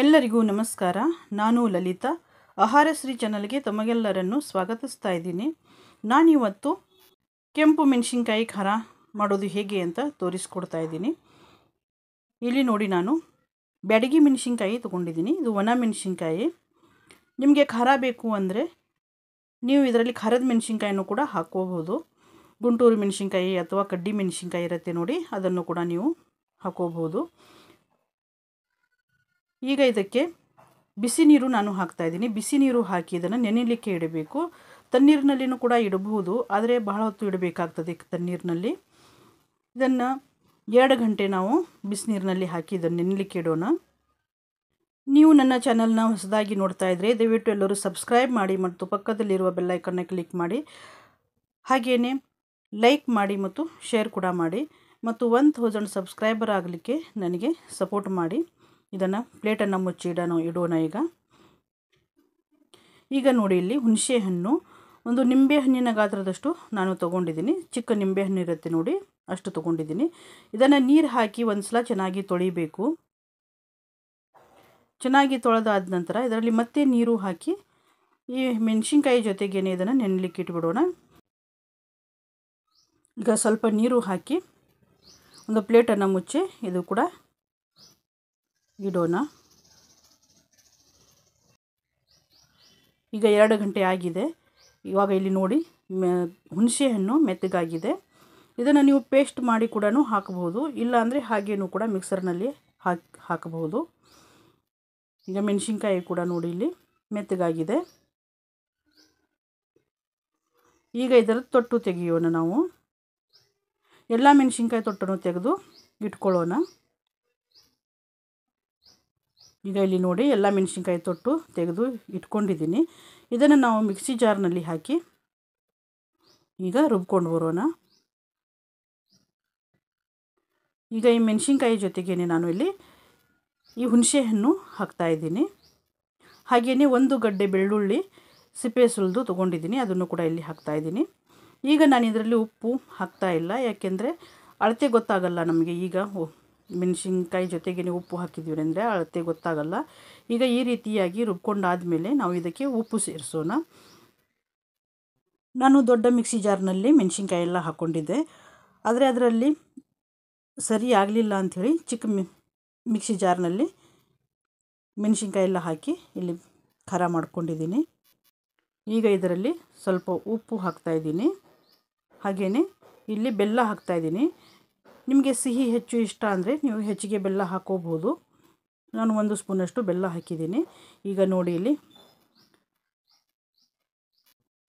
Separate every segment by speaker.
Speaker 1: ಎಲ್ಲರಿಗೂ ನಮಸ್ಕಾರ. ನಾನು ಲಲಿತಾ. ಆಹಾರಶ್ರೀ ಚಾನಲ್ಗೆ ತಮಗೆಲ್ಲರನ್ನು ಸ್ವಾಗತಿಸ್ತಾ ಇದ್ದೀನಿ. ನಾನಿವತ್ತು ಕೆಂಪು ಮೆಣಸಿನ್ಕಾಯಿ ಖಾರ ಮಾಡೋದು ಹೇಗೆ ಅಂತ ತೋರಿಸ್ಕೊಡ್ತಾ ಇದ್ದೀನಿ. ಇಲ್ಲಿ ನೋಡಿ, ನಾನು ಬ್ಯಾಡಗಿ ಮೆಣಸಿನ್ಕಾಯಿ ತೊಗೊಂಡಿದ್ದೀನಿ. ಇದು ಒಣ ಮೆಣಸಿನ್ಕಾಯಿ. ನಿಮಗೆ ಖಾರ ಬೇಕು ಅಂದರೆ ನೀವು ಇದರಲ್ಲಿ ಖಾರದ ಮೆಣಸಿನ್ಕಾಯಿನೂ ಕೂಡ ಹಾಕ್ಕೋಬೋದು. ಗುಂಟೂರು ಮೆಣಸಿನ್ಕಾಯಿ ಅಥವಾ ಕಡ್ಡಿ ಮೆಣಸಿನ್ಕಾಯಿ ಇರುತ್ತೆ ನೋಡಿ, ಅದನ್ನು ಕೂಡ ನೀವು ಹಾಕ್ಕೋಬೋದು. ಈಗ ಇದಕ್ಕೆ ಬಿಸಿ ನೀರು ನಾನು ಹಾಕ್ತಾಯಿದ್ದೀನಿ. ಬಿಸಿ ನೀರು ಹಾಕಿ ಇದನ್ನು ನೆನೆಯಲಿಕ್ಕೆ ಇಡಬೇಕು. ತಣ್ಣೀರಿನಲ್ಲಿನೂ ಕೂಡ ಇಡಬಹುದು, ಆದರೆ ಬಹಳ ಹೊತ್ತು ಇಡಬೇಕಾಗ್ತದೆ ತಣ್ಣೀರಿನಲ್ಲಿ. ಇದನ್ನು 2 ಗಂಟೆ ನಾವು ಬಿಸಿನೀರಿನಲ್ಲಿ ಹಾಕಿ ಇದನ್ನು ನೆನೆಯಲಿಕ್ಕೆ ಇಡೋಣ. ನೀವು ನನ್ನ ಚಾನಲ್ನ ಹೊಸದಾಗಿ ನೋಡ್ತಾ ಇದ್ದರೆ ದಯವಿಟ್ಟು ಎಲ್ಲರೂ ಸಬ್ಸ್ಕ್ರೈಬ್ ಮಾಡಿ ಮತ್ತು ಪಕ್ಕದಲ್ಲಿರುವ ಬೆಲ್ಲೈಕನ್ನ ಕ್ಲಿಕ್ ಮಾಡಿ, ಹಾಗೆಯೇ ಲೈಕ್ ಮಾಡಿ ಮತ್ತು ಶೇರ್ ಕೂಡ ಮಾಡಿ, ಮತ್ತು 1000 ಸಬ್ಸ್ಕ್ರೈಬರ್ ಆಗಲಿಕ್ಕೆ ನನಗೆ ಸಪೋರ್ಟ್ ಮಾಡಿ. ಇದನ್ನು ಪ್ಲೇಟನ್ನು ಮುಚ್ಚಿ ಇಡೋಣ. ಈಗ ನೋಡಿ, ಇಲ್ಲಿ ಹುಣಸೆ ಹಣ್ಣು, ಒಂದು ನಿಂಬೆ ಹಣ್ಣಿನ ಗಾತ್ರದಷ್ಟು ನಾನು ತೊಗೊಂಡಿದ್ದೀನಿ. ಚಿಕ್ಕ ನಿಂಬೆ ಹಣ್ಣು ಇರುತ್ತೆ ನೋಡಿ, ಅಷ್ಟು ತೊಗೊಂಡಿದ್ದೀನಿ. ಇದನ್ನು ನೀರು ಹಾಕಿ ಒಂದು ಸಲ ಚೆನ್ನಾಗಿ ತೊಳಿಬೇಕು. ಚೆನ್ನಾಗಿ ತೊಳೆದಾದ ನಂತರ ಇದರಲ್ಲಿ ಮತ್ತೆ ನೀರು ಹಾಕಿ ಈ ಮೆಣಸಿನ್ಕಾಯಿ ಜೊತೆಗೇನೆ ಇದನ್ನು ನೆನೆಯಲಿಕ್ಕೆ ಇಟ್ಬಿಡೋಣ. ಈಗ ಸ್ವಲ್ಪ ನೀರು ಹಾಕಿ ಒಂದು ಪ್ಲೇಟನ್ನು ಮುಚ್ಚಿ ಇದು ಕೂಡ ಇಡೋಣ. ಈಗ 2 ಗಂಟೆ ಆಗಿದೆ. ಇವಾಗ ಇಲ್ಲಿ ನೋಡಿ, ಹುಣಸೆ ಹಣ್ಣು ಮೆತ್ತಗಾಗಿದೆ. ಇದನ್ನು ನೀವು ಪೇಸ್ಟ್ ಮಾಡಿ ಕೂಡ ಹಾಕಬಹುದು, ಇಲ್ಲಾಂದರೆ ಹಾಗೇನೂ ಕೂಡ ಮಿಕ್ಸರ್ನಲ್ಲಿ ಹಾಕಬಹುದು. ಈಗ ಮೆಣಸಿನ್ಕಾಯಿ ಕೂಡ ನೋಡಿ ಇಲ್ಲಿ ಮೆತ್ತಗಾಗಿದೆ. ಈಗ ಇದರ ತೊಟ್ಟು ತೆಗೆಯೋಣ. ನಾವು ಎಲ್ಲ ಮೆಣಸಿನ್ಕಾಯಿ ತೊಟ್ಟನ್ನು ತೆಗೆದು ಇಟ್ಕೊಳ್ಳೋಣ. ಈಗ ಇಲ್ಲಿ ನೋಡಿ, ಎಲ್ಲ ಮೆಣಸಿನ್ಕಾಯಿ ತೊಟ್ಟು ತೆಗೆದು ಇಟ್ಕೊಂಡಿದ್ದೀನಿ. ಇದನ್ನು ನಾವು ಮಿಕ್ಸಿ ಜಾರ್ನಲ್ಲಿ ಹಾಕಿ ಈಗ ರುಬ್ಕೊಂಡು ಬರೋಣ. ಈಗ ಈ ಮೆಣಸಿನ್ಕಾಯಿ ಜೊತೆಗೇನೆ ನಾನು ಇಲ್ಲಿ ಈ ಹುಣಸೆ ಹಣ್ಣು ಹಾಕ್ತಾಯಿದ್ದೀನಿ. ಹಾಗೆಯೇ 1 ಗಡ್ಡೆ ಬೆಳ್ಳುಳ್ಳಿ ಸಿಪ್ಪೆ ಸುಲಿದು ತೊಗೊಂಡಿದ್ದೀನಿ, ಅದನ್ನು ಕೂಡ ಇಲ್ಲಿ ಹಾಕ್ತಾಯಿದ್ದೀನಿ. ಈಗ ನಾನು ಇದರಲ್ಲಿ ಉಪ್ಪು ಹಾಕ್ತಾಯಿಲ್ಲ, ಯಾಕೆಂದರೆ ಅಳತೆ ಗೊತ್ತಾಗಲ್ಲ ನಮಗೆ. ಈಗ ಮೆಣಸಿನ್ಕಾಯಿ ಜೊತೆಗೆ ಉಪ್ಪು ಹಾಕಿದ್ದೀವಿ ಅಂದರೆ ಅಳತೆ ಗೊತ್ತಾಗಲ್ಲ. ಈಗ ಈ ರೀತಿಯಾಗಿ ರುಬ್ಕೊಂಡಾದಮೇಲೆ ನಾವು ಇದಕ್ಕೆ ಉಪ್ಪು ಸೇರಿಸೋಣ. ನಾನು ದೊಡ್ಡ ಮಿಕ್ಸಿ ಜಾರ್ನಲ್ಲಿ ಮೆಣಸಿನ್ಕಾಯಿ ಎಲ್ಲ ಹಾಕ್ಕೊಂಡಿದ್ದೆ, ಆದರೆ ಅದರಲ್ಲಿ ಸರಿ ಆಗಲಿಲ್ಲ ಅಂಥೇಳಿ ಚಿಕ್ಕ ಮಿಕ್ಸಿ ಜಾರ್ನಲ್ಲಿ ಮೆಣಸಿನ್ಕಾಯಿ ಎಲ್ಲ ಹಾಕಿ ಇಲ್ಲಿ ಖಾರ ಮಾಡ್ಕೊಂಡಿದ್ದೀನಿ. ಈಗ ಇದರಲ್ಲಿ ಸ್ವಲ್ಪ ಉಪ್ಪು ಹಾಕ್ತಾಯಿದ್ದೀನಿ, ಹಾಗೆಯೇ ಇಲ್ಲಿ ಬೆಲ್ಲ ಹಾಕ್ತಾಯಿದ್ದೀನಿ. ನಿಮಗೆ ಸಿಹಿ ಹೆಚ್ಚು ಇಷ್ಟ ಅಂದರೆ ನೀವು ಹೆಚ್ಚಿಗೆ ಬೆಲ್ಲ ಹಾಕ್ಕೋಬೋದು. ನಾನು 1 ಸ್ಪೂನಷ್ಟು ಬೆಲ್ಲ ಹಾಕಿದ್ದೀನಿ. ಈಗ ನೋಡಿ, ಇಲ್ಲಿ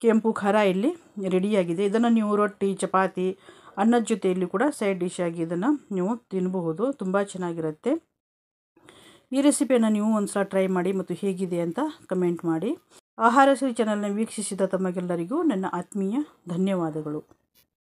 Speaker 1: ಕೆಂಪು ಖಾರ ಇಲ್ಲಿ ರೆಡಿಯಾಗಿದೆ. ಇದನ್ನು ನೀವು ರೊಟ್ಟಿ, ಚಪಾತಿ, ಅನ್ನದ ಜೊತೆಯಲ್ಲಿ ಕೂಡ ಸೈಡ್ ಡಿಶ್ ಆಗಿ ಇದನ್ನು ನೀವು ತಿನ್ನಬಹುದು. ತುಂಬ ಚೆನ್ನಾಗಿರುತ್ತೆ. ಈ ರೆಸಿಪಿಯನ್ನು ನೀವು ಒಂದು ಸಲ ಟ್ರೈ ಮಾಡಿ ಮತ್ತು ಹೇಗಿದೆ ಅಂತ ಕಮೆಂಟ್ ಮಾಡಿ. ಆಹಾರಶ್ರೀ ಚಾನಲ್ನ ವೀಕ್ಷಿಸಿದ ತಮಗೆಲ್ಲರಿಗೂ ನನ್ನ ಆತ್ಮೀಯ ಧನ್ಯವಾದಗಳು.